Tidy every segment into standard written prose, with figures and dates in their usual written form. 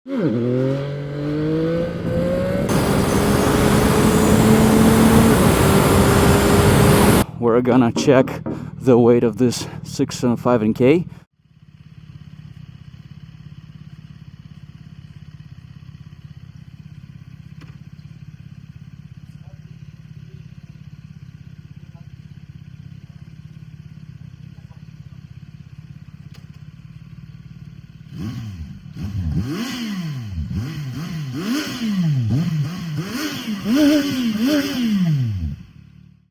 We're gonna check the weight of this 675 NK.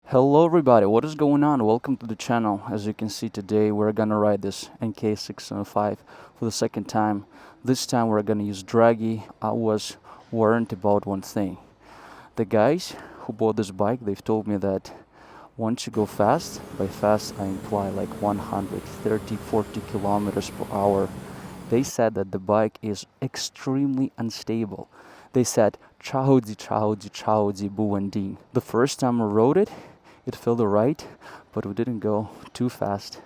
Hello everybody, what is going on? Welcome to the channel. As you can see today, we're gonna ride this NK675 for the second time. This time we're gonna use Draggy. I was warned about one thing. The guys who bought this bike, they've told me that once you go fast, by fast I imply like 130-40 kilometers per hour, they said that the bike is extremely unstable. They said, "Chaudi, chaudi, chaudi, buandin." The first time I rode it, it felt alright, but we didn't go too fast.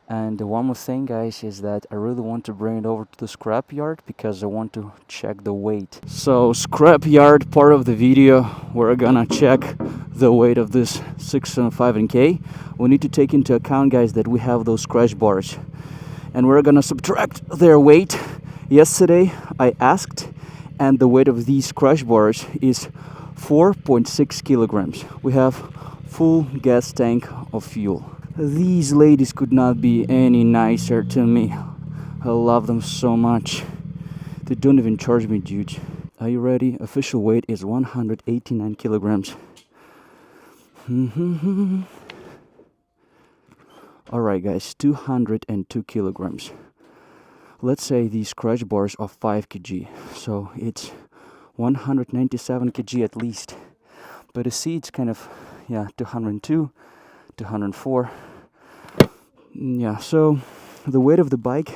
And one more thing, guys, is that I really want to bring it over to the scrapyard because I want to check the weight. So, scrapyard part of the video, we're gonna check the weight of this 675 NK. We need to take into account, guys, that we have those crash bars. And we're gonna subtract their weight. Yesterday, I asked, and the weight of these crash bars is 4.6 kilograms. We have full gas tank of fuel. These ladies could not be any nicer to me. I love them so much. They don't even charge me, dude. Are you ready? Official weight is 189 kilograms. Alright guys, 202 kilograms. Let's say these crash bars are 5 kg. So it's 197 kg at least. But you see it's kind of, 202, 204. Yeah, so the weight of the bike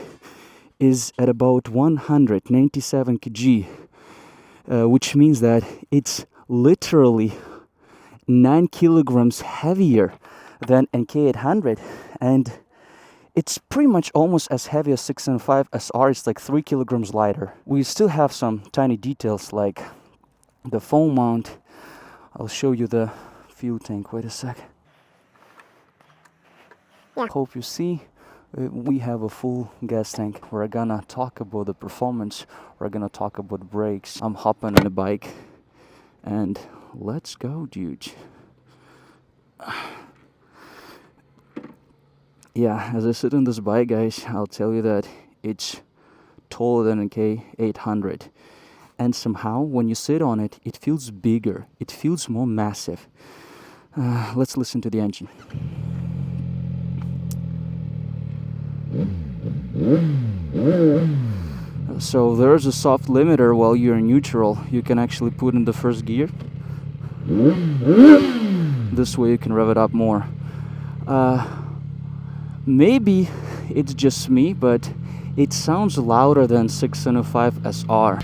is at about 197 kg, which means that it's literally 9 kilograms heavier than NK800, and it's pretty much almost as heavy as 675 SR. It's like 3 kilograms lighter. We still have some tiny details like the foam mount. I'll show you the fuel tank. Wait a sec. Yeah. Hope you see. We have a full gas tank. We're gonna talk about the performance. We're gonna talk about brakes. I'm hopping on the bike and let's go, dude. Yeah, as I sit on this bike, guys, I'll tell you that it's taller than an NK800. And somehow, when you sit on it, it feels bigger. It feels more massive. Let's listen to the engine. So there's a soft limiter while you're in neutral. You can actually put in the first gear. This way you can rev it up more. Maybe it's just me, but it sounds louder than 675 SR.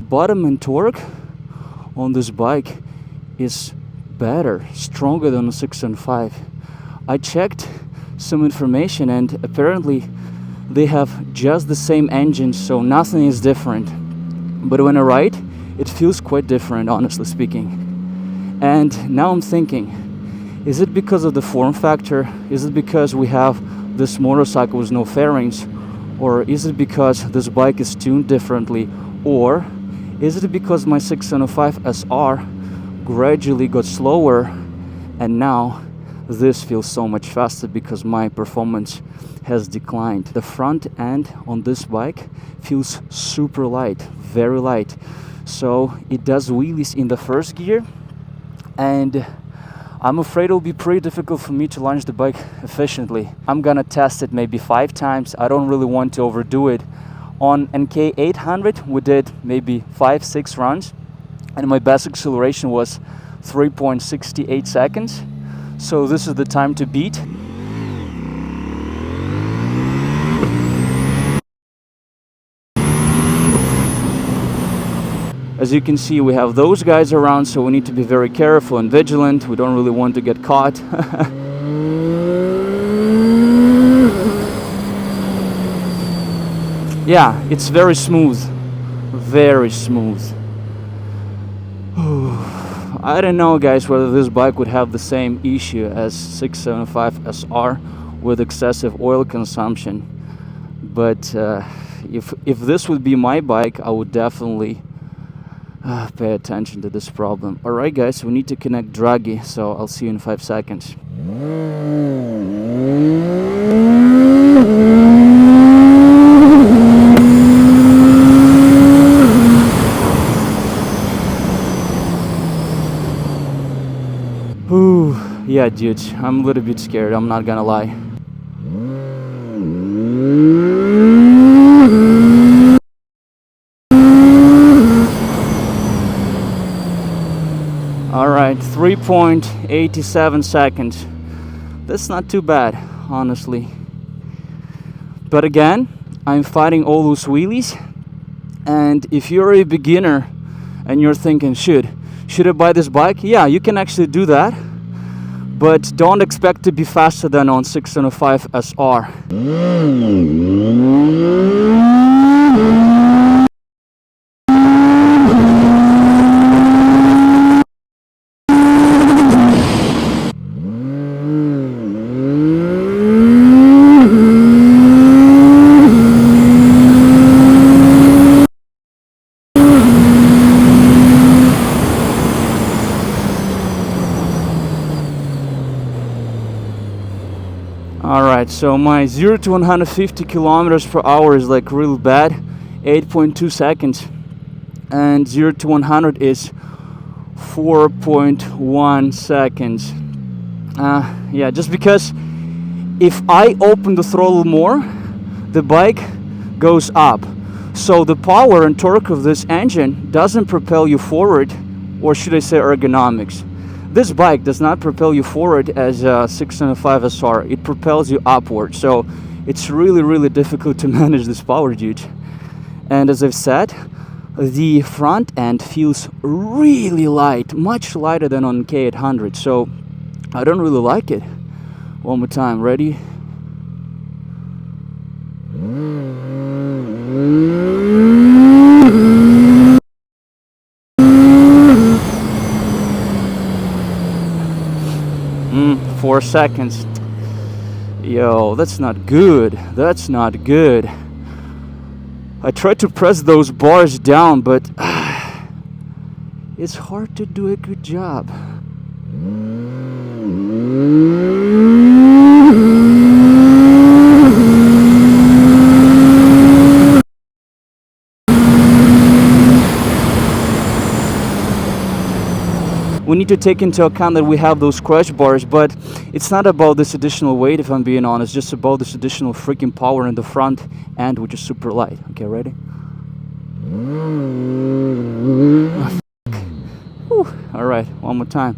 Bottom and torque on this bike is better, stronger than the 675. I checked some information and apparently they have just the same engine, so nothing is different. But when I ride, it feels quite different, honestly speaking. And now I'm thinking, is it because of the form factor? Is it because we have this motorcycle with no fairings? Or is it because this bike is tuned differently? Or is it because my 675 SR gradually got slower and now this feels so much faster because my performance has declined? The front end on this bike feels super light, very light. So it does wheelies in the first gear, and I'm afraid it'll be pretty difficult for me to launch the bike efficiently. I'm gonna test it maybe 5 times. I don't really want to overdo it. On NK800 we did maybe 5-6 runs and my best acceleration was 3.68 seconds. So this is the time to beat. As you can see, we have those guys around, so we need to be very careful and vigilant. We don't really want to get caught. Yeah, it's very smooth. Very smooth. I don't know, guys, whether this bike would have the same issue as 675 SR with excessive oil consumption. But if this would be my bike, I would definitely pay attention to this problem. Alright, guys, we need to connect Draggy, so I'll see you in 5 seconds. Ooh, yeah, dude, I'm a little bit scared, I'm not gonna lie. Alright, 3.87 seconds. That's not too bad, honestly. But again, I'm fighting all those wheelies. And if you're a beginner and you're thinking, should I buy this bike? Yeah, you can actually do that. But don't expect to be faster than on 605 SR. Alright, so my 0 to 150 kilometers per hour is like real bad, 8.2 seconds, and 0 to 100 is 4.1 seconds. Yeah, just because if I open the throttle more, the bike goes up. So the power and torque of this engine doesn't propel you forward, or should I say ergonomics. This bike does not propel you forward as a 675 SR. It propels you upward. So it's really difficult to manage this power, dude. And as I've said, the front end feels really light, much lighter than on K800. So I don't really like it. One more time, ready? Mm, 4 seconds. Yo, that's not good. That's not good. I tried to press those bars down, but it's hard to do a good job. We need to take into account that we have those crash bars, but it's not about this additional weight, if I'm being honest, just about this additional freaking power in the front end, which is super light. Okay, ready? Oh, all right, one more time.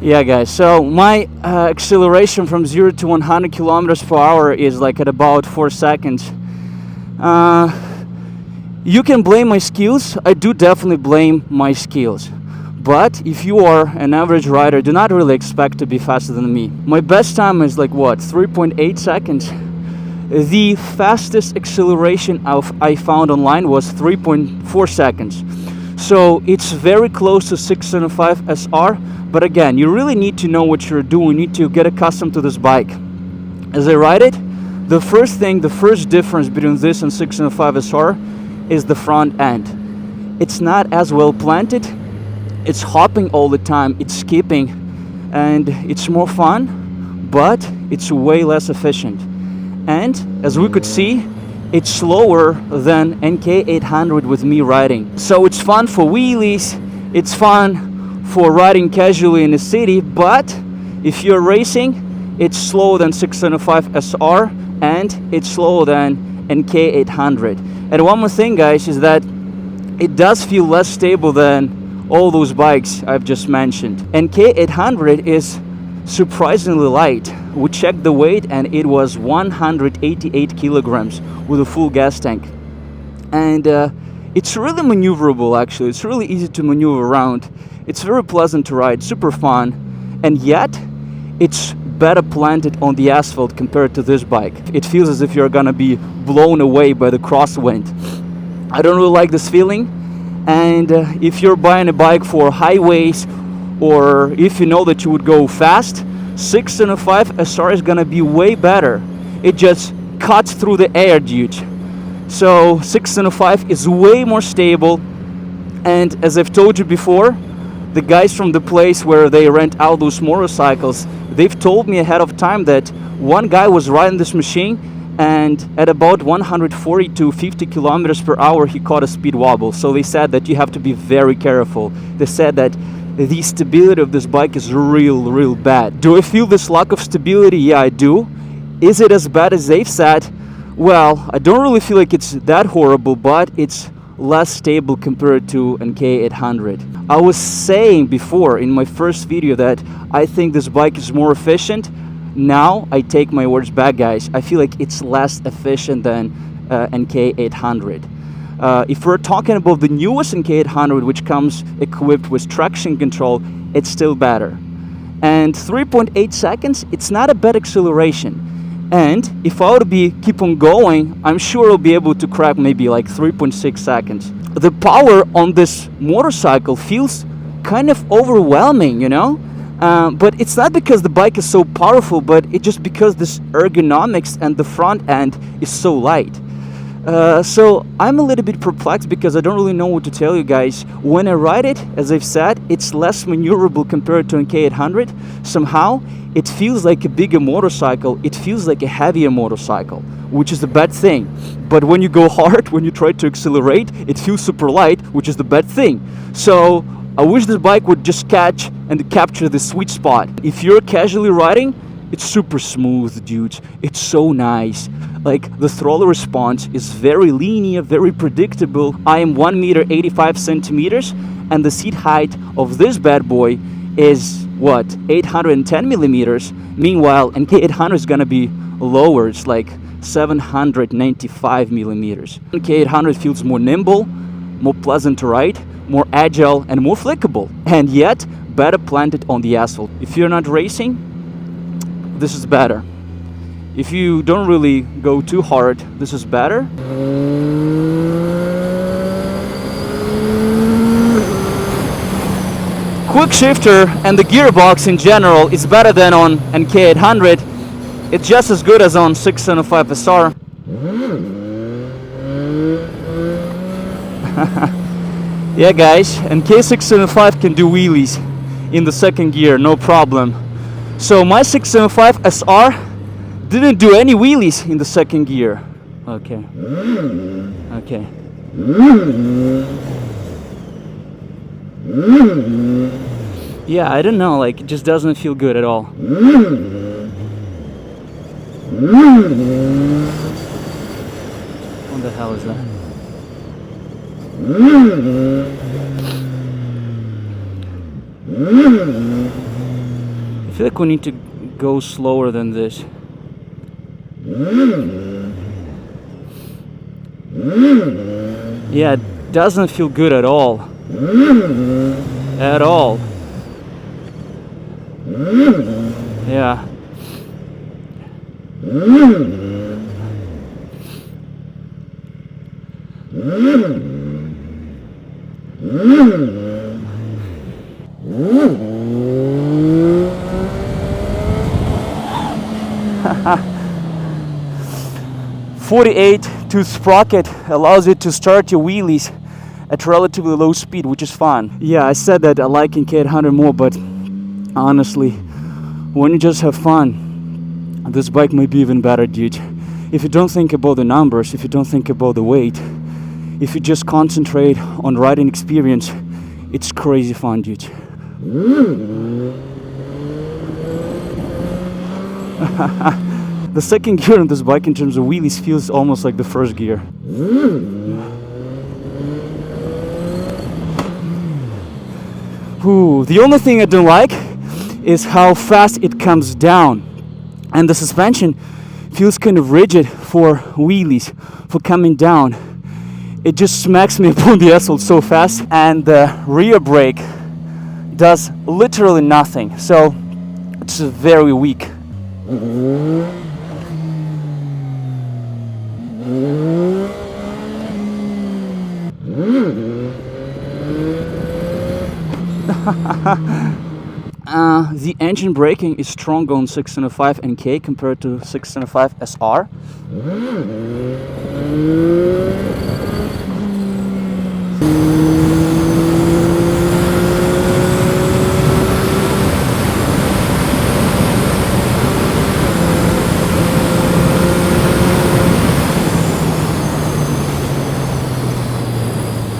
Yeah, guys, so my acceleration from 0 to 100 kilometers per hour is like at about 4 seconds. You can blame my skills. I do definitely blame my skills. But if you are an average rider, do not really expect to be faster than me. My best time is like what, 3.8 seconds? The fastest acceleration I found online was 3.4 seconds. So it's very close to 675 SR. But again, you really need to know what you're doing. You need to get accustomed to this bike. As I ride it, the first difference between this and 605 SR is the front end. It's not as well planted. It's hopping all the time. It's skipping, and it's more fun, but it's way less efficient. And as we could see, it's slower than NK800 with me riding. So it's fun for wheelies. It's fun for riding casually in the city, but if you're racing, it's slower than 675 SR and it's slower than NK800. And one more thing, guys, is that it does feel less stable than all those bikes I've just mentioned. NK800 is surprisingly light. We checked the weight and it was 188 kilograms with a full gas tank. And it's really maneuverable, actually. It's really easy to maneuver around. It's very pleasant to ride, super fun, and yet it's better planted on the asphalt compared to this bike. It feels as if you're gonna be blown away by the crosswind. I don't really like this feeling, and if you're buying a bike for highways, or if you know that you would go fast, 675 SR is gonna be way better. It just cuts through the air, dude. So 675 is way more stable, and as I've told you before, the guys from the place where they rent out those motorcycles, they've told me ahead of time that one guy was riding this machine and at about 140 to 50 kilometers per hour he caught a speed wobble. So they said that you have to be very careful. They said that the stability of this bike is real bad. Do I feel this lack of stability? Yeah, I do. Is it as bad as they've said? Well, I don't really feel like it's that horrible, but it's less stable compared to NK800. I was saying before in my first video that I think this bike is more efficient. Now I take my words back, guys. I feel like it's less efficient than NK800. If we're talking about the newest NK800, which comes equipped with traction control, it's still better. And 3.8 seconds, it's not a bad acceleration. And if I would keep on going, I'm sure I'll be able to crack maybe like 3.6 seconds. The power on this motorcycle feels kind of overwhelming, you know? But it's not because the bike is so powerful, but it's just because this ergonomics and the front end is so light. So I'm a little bit perplexed because I don't really know what to tell you guys. When I ride it, as I've said, it's less maneuverable compared to NK800. Somehow, it feels like a bigger motorcycle. It feels like a heavier motorcycle, which is a bad thing. But when you go hard, when you try to accelerate, it feels super light, which is the bad thing. So I wish this bike would just catch and capture the sweet spot. If you're casually riding, it's super smooth, dude. It's so nice. Like, the throttle response is very linear, very predictable. I am 1 meter 85 centimeters, and the seat height of this bad boy is, what, 810 millimeters? Meanwhile, NK800 is gonna be lower. It's like 795 millimeters. NK800 feels more nimble, more pleasant to ride, more agile, and more flickable, and yet better planted on the asphalt. If you're not racing, this is better. If you don't really go too hard, this is better. Quick shifter and the gearbox in general is better than on NK800. It's just as good as on 675 SR. Yeah, guys, NK675 can do wheelies in the second gear, no problem. So my 675 SR didn't do any wheelies in the second gear. Okay. Okay. Yeah, I don't know, like, it just doesn't feel good at all. What the hell is that? I feel like we need to go slower than this. Yeah, it doesn't feel good at all. At all. Yeah. .48-tooth sprocket allows you to start your wheelies at relatively low speed, which is fun. Yeah, I said that I like NK800 more, but honestly, when you just have fun, this bike might be even better, dude. If you don't think about the numbers, if you don't think about the weight, if you just concentrate on riding experience, it's crazy fun, dude. The second gear on this bike in terms of wheelies feels almost like the first gear. Ooh, the only thing I don't like is how fast it comes down. And the suspension feels kind of rigid for wheelies, for coming down. It just smacks me upon the asphalt so fast, and the rear brake does literally nothing. So it's very weak. The engine braking is stronger on 605 NK compared to 605 SR.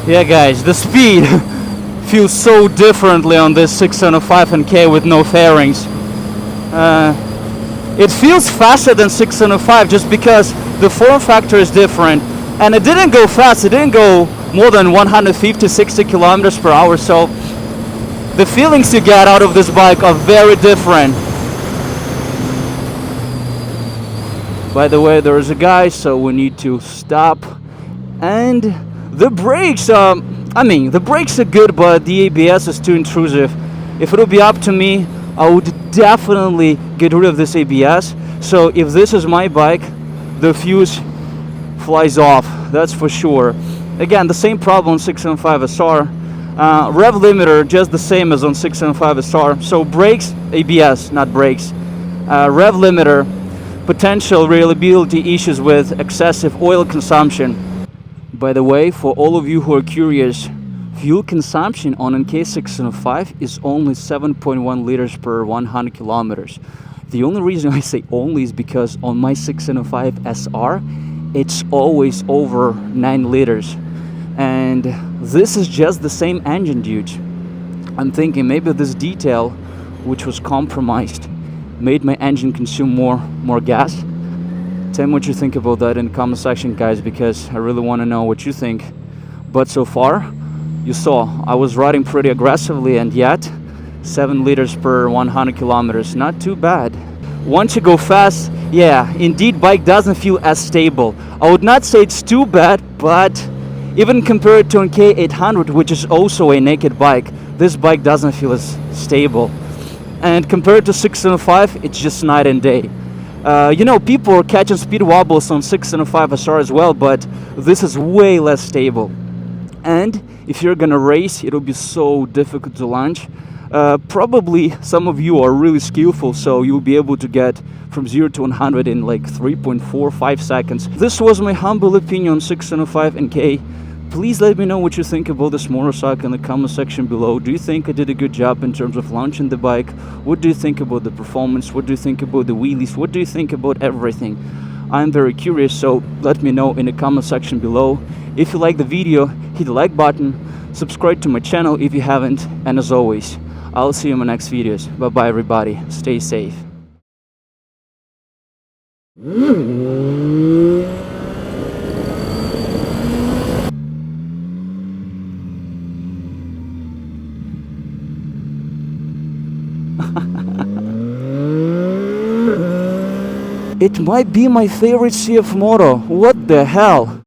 Yeah guys, the speed feels so differently on this 605 NK with no fairings. It feels faster than 605 just because the form factor is different, and it didn't go fast. It didn't go more than 150-60 kilometers per hour, so the feelings you get out of this bike are very different. By the way, there is a guy, so we need to stop. And the brakes, the brakes are good, but the ABS is too intrusive. If it would be up to me, I would definitely get rid of this ABS. So if this is my bike, the fuse flies off, that's for sure. Again, the same problem on 675 SR. Rev limiter just the same as on 675 SR. So brakes, ABS, not brakes. Rev limiter, potential reliability issues with excessive oil consumption. By the way, for all of you who are curious, fuel consumption on NK605 is only 7.1 liters per 100 kilometers. The only reason I say only is because on my 605 SR, it's always over 9 liters. And this is just the same engine, dude. I'm thinking maybe this detail, which was compromised, made my engine consume more gas. Tell me what you think about that in the comment section, guys, because I really want to know what you think. But so far, you saw I was riding pretty aggressively, and yet 7 liters per 100 kilometers, not too bad. Once you go fast, yeah, indeed bike doesn't feel as stable. I would not say it's too bad, but even compared to NK800, which is also a naked bike, this bike doesn't feel as stable. And compared to 605, it's just night and day. People are catching speed wobbles on 605 SR as well, but this is way less stable. And if you're gonna race, it'll be so difficult to launch. Probably some of you are really skillful, so you'll be able to get from 0 to 100 in like 3.45 seconds. This was my humble opinion on 605 NK. Please let me know what you think about this motorcycle in the comment section below. Do you think I did a good job in terms of launching the bike? What do you think about the performance? What do you think about the wheelies? What do you think about everything? I'm very curious, so let me know in the comment section below. If you like the video, hit the like button, subscribe to my channel if you haven't, and as always, I'll see you in my next videos. Bye bye everybody, stay safe. It might be my favorite CFMOTO. What the hell?